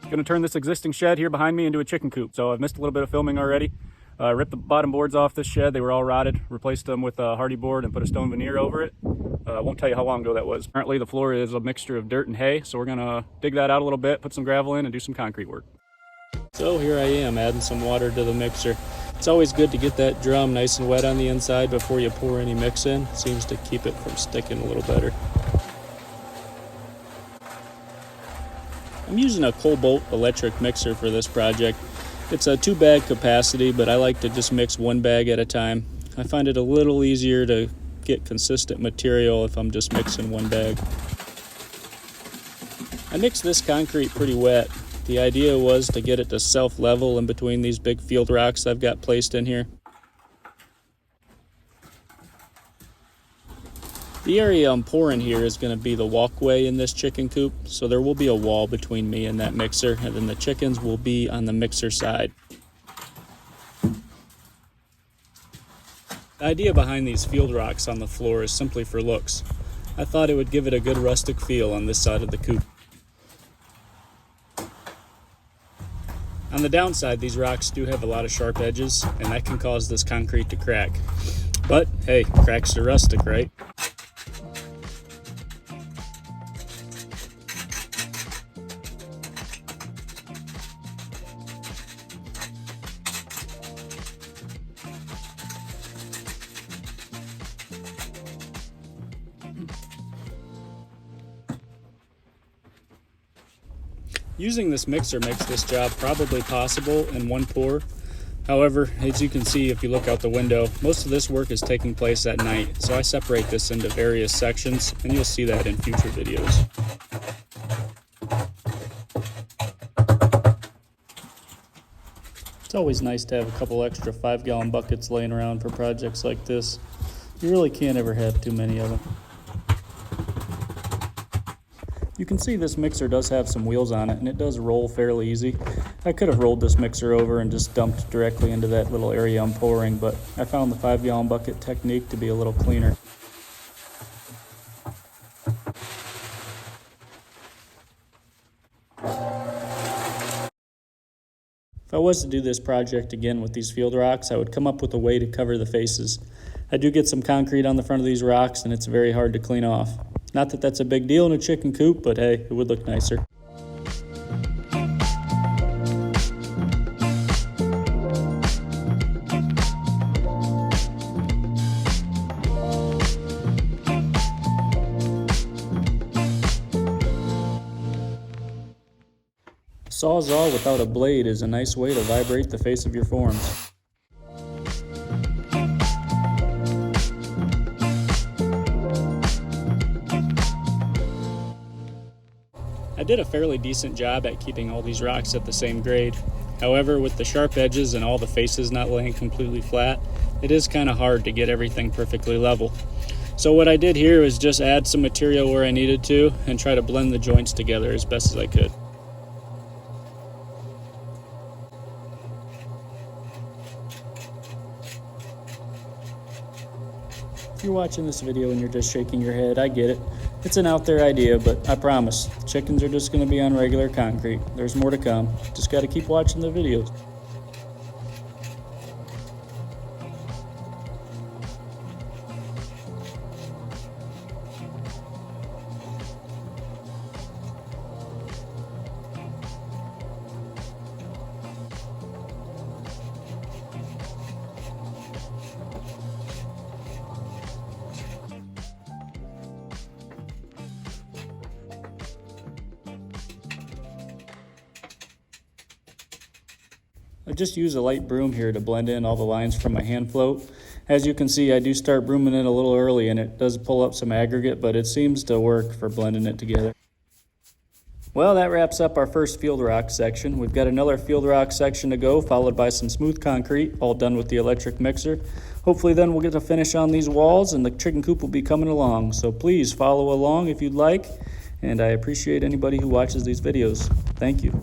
Going to turn this existing shed here behind me into a chicken coop. So I've missed a little bit of filming already. Ripped the bottom boards off this shed. They were all rotted. Replaced them with a hardy board and put a stone veneer over it. I won't tell you how long ago that was. Currently the floor is a mixture of dirt and hay. So we're going to dig that out a little bit, put some gravel in and do some concrete work. So here I am adding some water to the mixer. It's always good to get that drum nice and wet on the inside before you pour any mix in. It seems to keep it from sticking a little better. I'm using a Cobalt electric mixer for this project. It's a 2-bag capacity, but I like to just mix 1 bag at a time. I find it a little easier to get consistent material if I'm just mixing 1 bag. I mixed this concrete pretty wet. The idea was to get it to self-level in between these big field rocks I've got placed in here. The area I'm pouring here is going to be the walkway in this chicken coop, so there will be a wall between me and that mixer, and then the chickens will be on the mixer side. The idea behind these field rocks on the floor is simply for looks. I thought it would give it a good rustic feel on this side of the coop. On the downside, these rocks do have a lot of sharp edges, and that can cause this concrete to crack. But hey, cracks are rustic, right? Using this mixer makes this job probably possible in 1 pour. However, as you can see if you look out the window, most of this work is taking place at night, so I separate this into various sections, and you'll see that in future videos. It's always nice to have a couple extra 5-gallon buckets laying around for projects like this. You really can't ever have too many of them. You can see this mixer does have some wheels on it, and it does roll fairly easy. I could have rolled this mixer over and just dumped directly into that little area I'm pouring, but I found the 5-gallon bucket technique to be a little cleaner. If I was to do this project again with these field rocks, I would come up with a way to cover the faces. I do get some concrete on the front of these rocks, and it's very hard to clean off. Not that that's a big deal in a chicken coop, but hey, it would look nicer. A sawzall without a blade is a nice way to vibrate the face of your forms. I did a fairly decent job at keeping all these rocks at the same grade. However, with the sharp edges and all the faces not laying completely flat, it is kind of hard to get everything perfectly level. So what I did here was just add some material where I needed to and try to blend the joints together as best as I could. If you're watching this video and you're just shaking your head, I get it. It's an out there idea, but I promise, the chickens are just going to be on regular concrete. There's more to come. Just got to keep watching the videos. I just use a light broom here to blend in all the lines from my hand float. As you can see, I do start brooming it a little early and it does pull up some aggregate, but it seems to work for blending it together. Well, that wraps up our first field rock section. We've got another field rock section to go, followed by some smooth concrete, all done with the electric mixer. Hopefully then we'll get to finish on these walls and the chicken coop will be coming along. So please follow along if you'd like, and I appreciate anybody who watches these videos. Thank you.